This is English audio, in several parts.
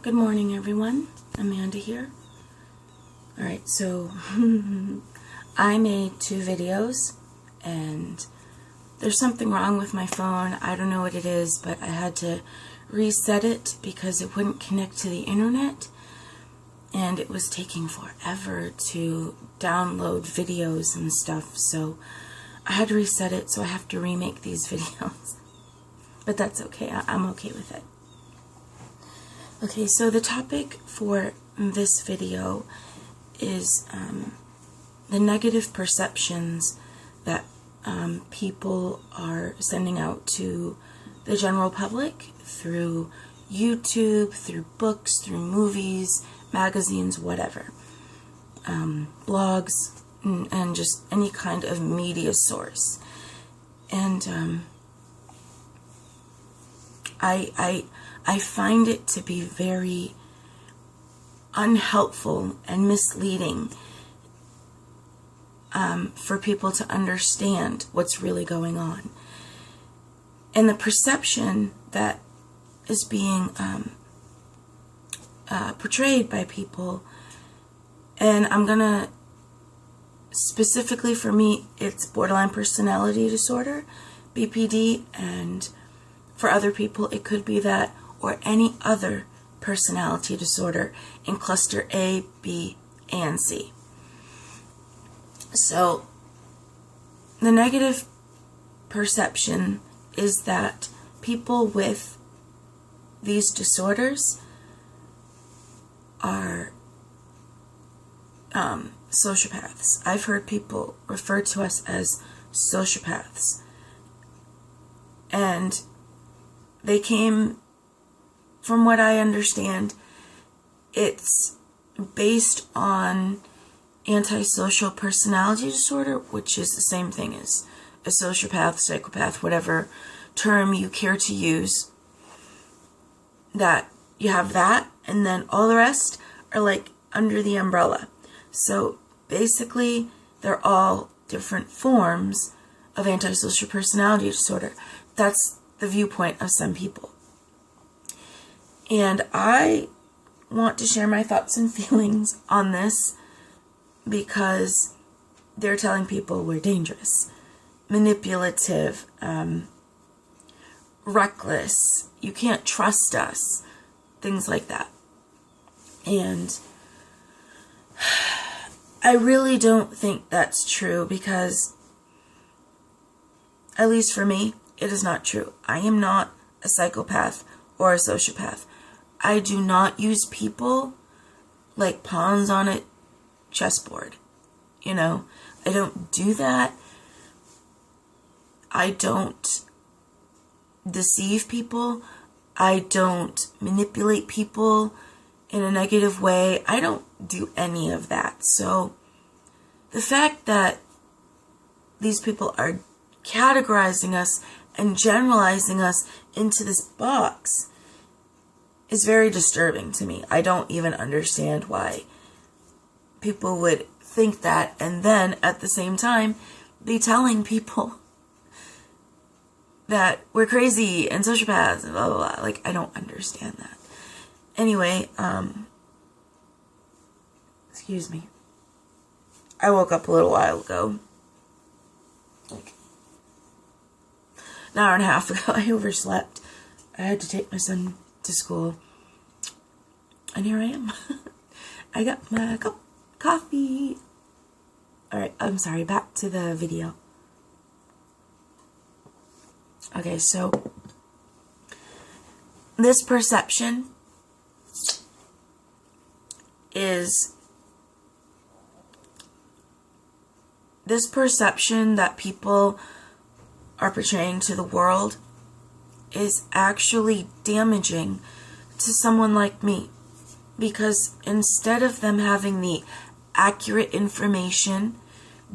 Good morning, everyone. Amanda here. Alright, so I made 2 videos and there's something wrong with my phone. I don't know what it is, but I had to reset it because it wouldn't connect to the internet and it was taking forever to download videos and stuff, so I had to reset it, so I have to remake these videos. But that's okay. I'm okay with it. Okay, so the topic for this video is the negative perceptions that people are sending out to the general public through YouTube, through books, through movies, magazines, whatever, blogs, and just any kind of media source. And I find it to be very unhelpful and misleading for people to understand what's really going on. And the perception that is being portrayed by people, and I'm gonna, specifically for me, it's borderline personality disorder, BPD, and for other people it could be that or any other personality disorder in cluster A, B, and C. So the negative perception is that people with these disorders are sociopaths. I've heard people refer to us as sociopaths, and they came, from what I understand, it's based on antisocial personality disorder, which is the same thing as a sociopath, psychopath, whatever term you care to use. That you have that, and then all the rest are like under the umbrella. So basically, they're all different forms of antisocial personality disorder. That's the viewpoint of some people. And I want to share my thoughts and feelings on this because they're telling people we're dangerous, manipulative, reckless, you can't trust us, things like that. And I really don't think that's true because, at least for me, it is not true. I am not a psychopath or a sociopath. I do not use people like pawns on a chessboard. You know, I don't do that. I don't deceive people. I don't manipulate people in a negative way. I don't do any of that. So the fact that these people are categorizing us and generalizing us into this box is very disturbing to me. I don't even understand why people would think that and then at the same time be telling people that we're crazy and sociopaths and blah blah blah. Like, I don't understand that. Anyway, excuse me. I woke up a little while ago. Like an hour and a half ago. I overslept. I had to take my son to school. And here I am. I got my cup of coffee. Alright, I'm sorry. Back to the video. Okay, so this perception is that people are portraying to the world is actually damaging to someone like me, because instead of them having the accurate information,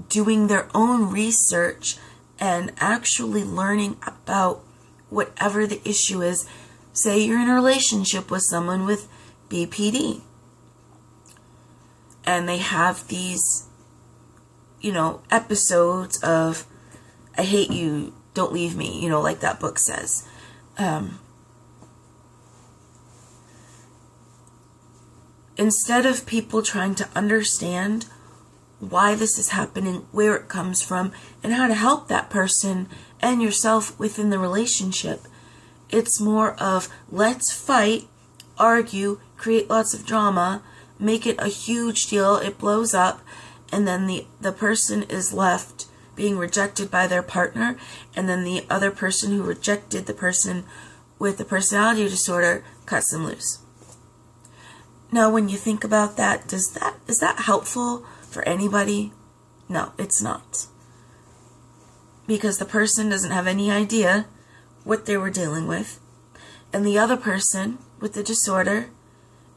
doing their own research, and actually learning about whatever the issue is, say you're in a relationship with someone with BPD, and they have these, episodes of, I hate you, don't leave me, like that book says. instead of people trying to understand why this is happening, where it comes from, and how to help that person and yourself within the relationship, it's more of let's fight, argue, create lots of drama, make it a huge deal, it blows up, and then the person is left being rejected by their partner, and then the other person who rejected the person with the personality disorder cuts them loose. Now, when you think about that, is that helpful for anybody? No, it's not. Because the person doesn't have any idea what they were dealing with, and the other person with the disorder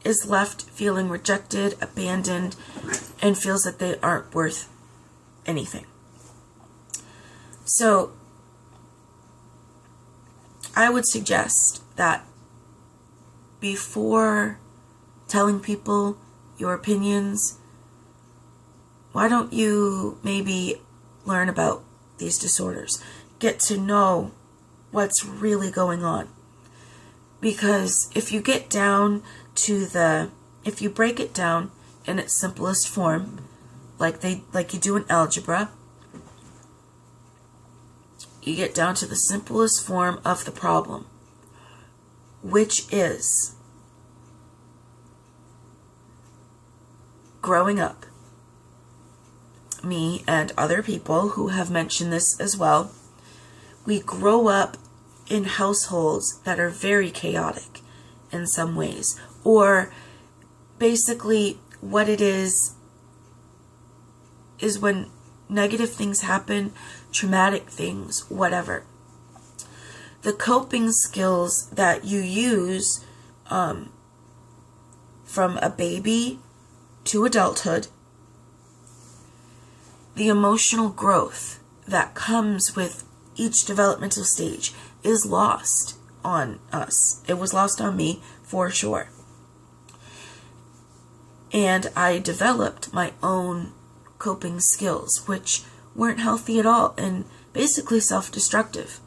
is left feeling rejected, abandoned, and feels that they aren't worth anything. So, I would suggest that before telling people your opinions, why don't you maybe learn about these disorders? Get to know what's really going on. Because if you get down to if you break it down in its simplest form, like you do in algebra, you get down to the simplest form of the problem, which is growing up. Me and other people who have mentioned this as well, we grow up in households that are very chaotic in some ways, or basically what it is when negative things happen, traumatic things, whatever. The coping skills that you use from a baby to adulthood, the emotional growth that comes with each developmental stage is lost on us. It was lost on me for sure. And I developed my own coping skills, which weren't healthy at all and basically self-destructive.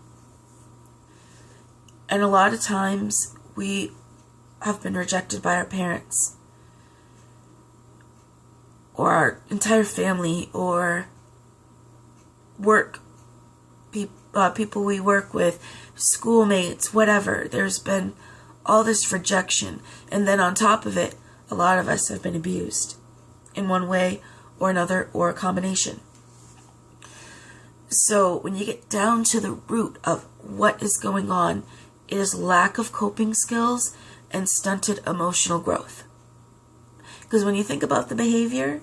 And a lot of times we have been rejected by our parents or our entire family or work people we work with, schoolmates, whatever. There's been all this rejection, and then on top of it, a lot of us have been abused in one way or another, or a combination. So when you get down to the root of what is going on, it is lack of coping skills and stunted emotional growth. Because when you think about the behavior,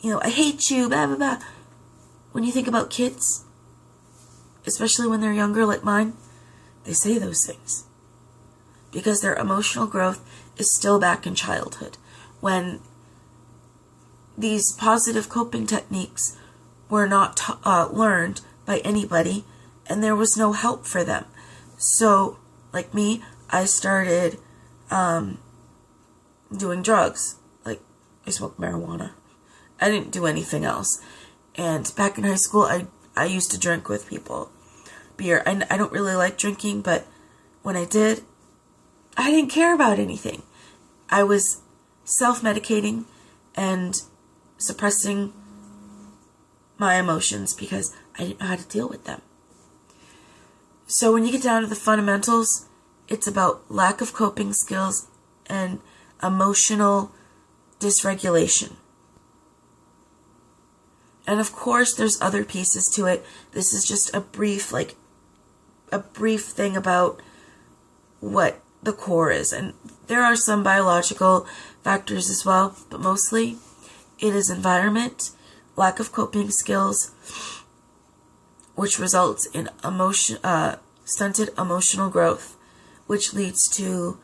I hate you, blah, blah, blah. When you think about kids, especially when they're younger like mine, they say those things. Because their emotional growth is still back in childhood. When these positive coping techniques were not learned by anybody, and there was no help for them. So, like me, I started doing drugs. Like, I smoked marijuana. I didn't do anything else. And back in high school, I used to drink with people. Beer. And I don't really like drinking, but when I did, I didn't care about anything. I was self-medicating and suppressing my emotions because I didn't know how to deal with them. So when you get down to the fundamentals, it's about lack of coping skills and emotional dysregulation. And of course, there's other pieces to it. This is just a brief thing about what the core is. And there are some biological factors as well, but mostly it is environment, lack of coping skills, which results in stunted emotional growth, which leads to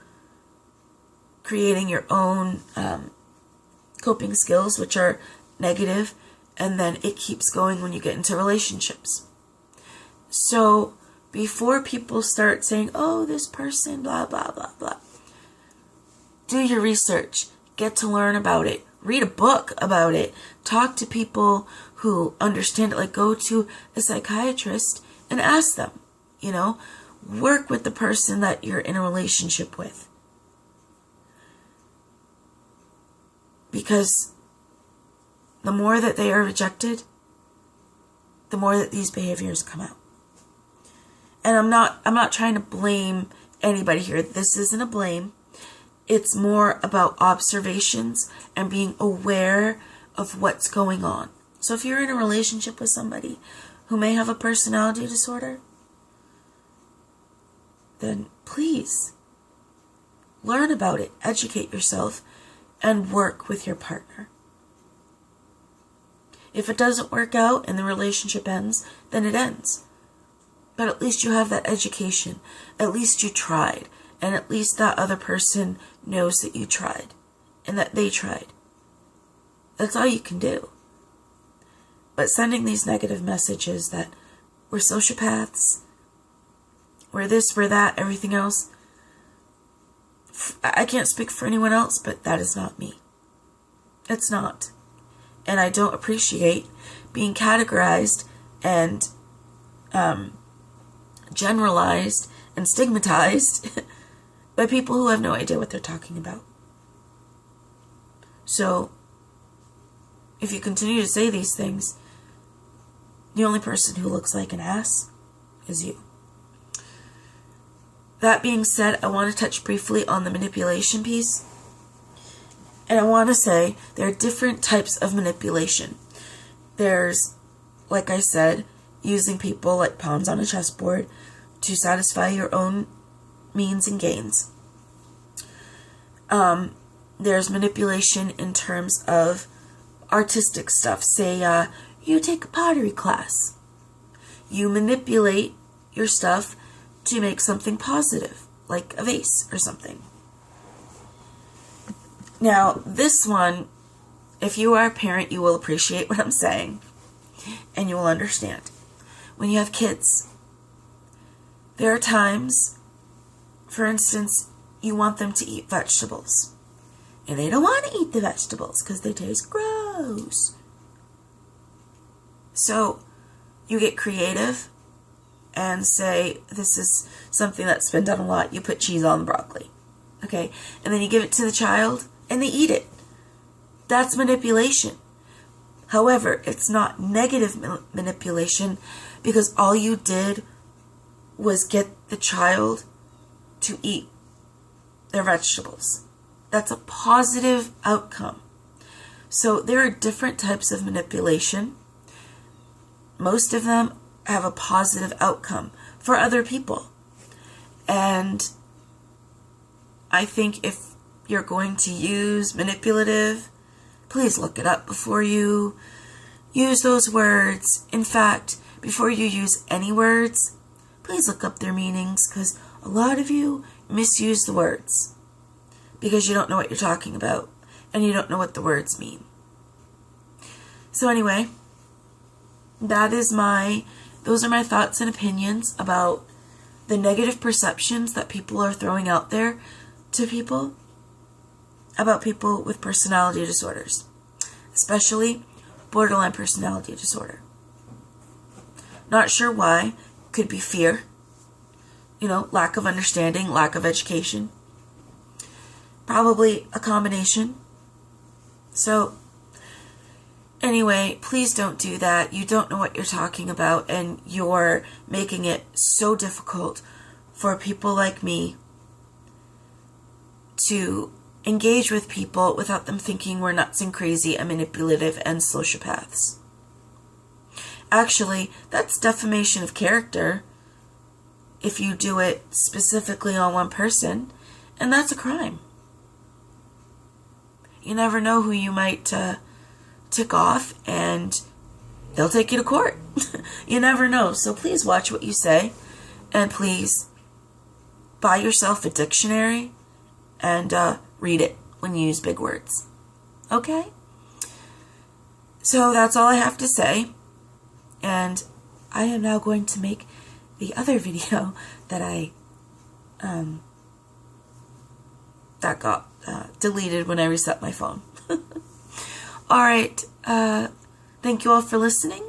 creating your own coping skills, which are negative, and then it keeps going when you get into relationships. So before people start saying, oh, this person, blah, blah, blah, blah, do your research, get to learn about it, read a book about it, talk to people who understand it, like go to a psychiatrist and ask them, work with the person that you're in a relationship with. Because the more that they are rejected, the more that these behaviors come out. And I'm not trying to blame anybody here. This isn't a blame. It's more about observations and being aware of what's going on. So if you're in a relationship with somebody who may have a personality disorder, then please learn about it, educate yourself, and work with your partner. If it doesn't work out and the relationship ends, then it ends. But at least you have that education. At least you tried. And at least that other person knows that you tried and that they tried. That's all you can do. But sending these negative messages that we're sociopaths, we're this, we're that, everything else, I can't speak for anyone else, but that is not me. It's not. And I don't appreciate being categorized and generalized and stigmatized by people who have no idea what they're talking about. So, if you continue to say these things, the only person who looks like an ass is you. That being said, I want to touch briefly on the manipulation piece. And I want to say there are different types of manipulation. There's, like I said, using people like pawns on a chessboard to satisfy your own means and gains. There's manipulation in terms of artistic stuff. Say, you take a pottery class. You manipulate your stuff to make something positive, like a vase or something. Now, this one, if you are a parent, you will appreciate what I'm saying, and you will understand. When you have kids, there are times, for instance, you want them to eat vegetables, and they don't want to eat the vegetables because they taste gross. So, you get creative and say, this is something that's been done a lot. You put cheese on the broccoli, okay? And then you give it to the child, and they eat it. That's manipulation. However, it's not negative manipulation because all you did was get the child to eat their vegetables. That's a positive outcome. So there are different types of manipulation. Most of them have a positive outcome for other people. And I think if you're going to use manipulative, please look it up before you use those words. In fact, before you use any words, please look up their meanings, because a lot of you misuse the words because you don't know what you're talking about and you don't know what the words mean. So anyway, those are my thoughts and opinions about the negative perceptions that people are throwing out there to people about people with personality disorders, especially borderline personality disorder. Not sure why. Could be fear, lack of understanding, lack of education. Probably a combination. So, anyway, please don't do that. You don't know what you're talking about, and you're making it so difficult for people like me to engage with people without them thinking we're nuts and crazy and manipulative and sociopaths. Actually, that's defamation of character if you do it specifically on one person, and that's a crime. You never know who you might tick off, and they'll take you to court. You never know. So please watch what you say, and please buy yourself a dictionary and read it when you use big words. Okay? So that's all I have to say. And I am now going to make the other video that that got deleted when I reset my phone. Alright, thank you all for listening.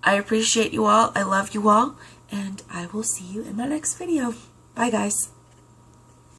I appreciate you all, I love you all, and I will see you in my next video. Bye guys.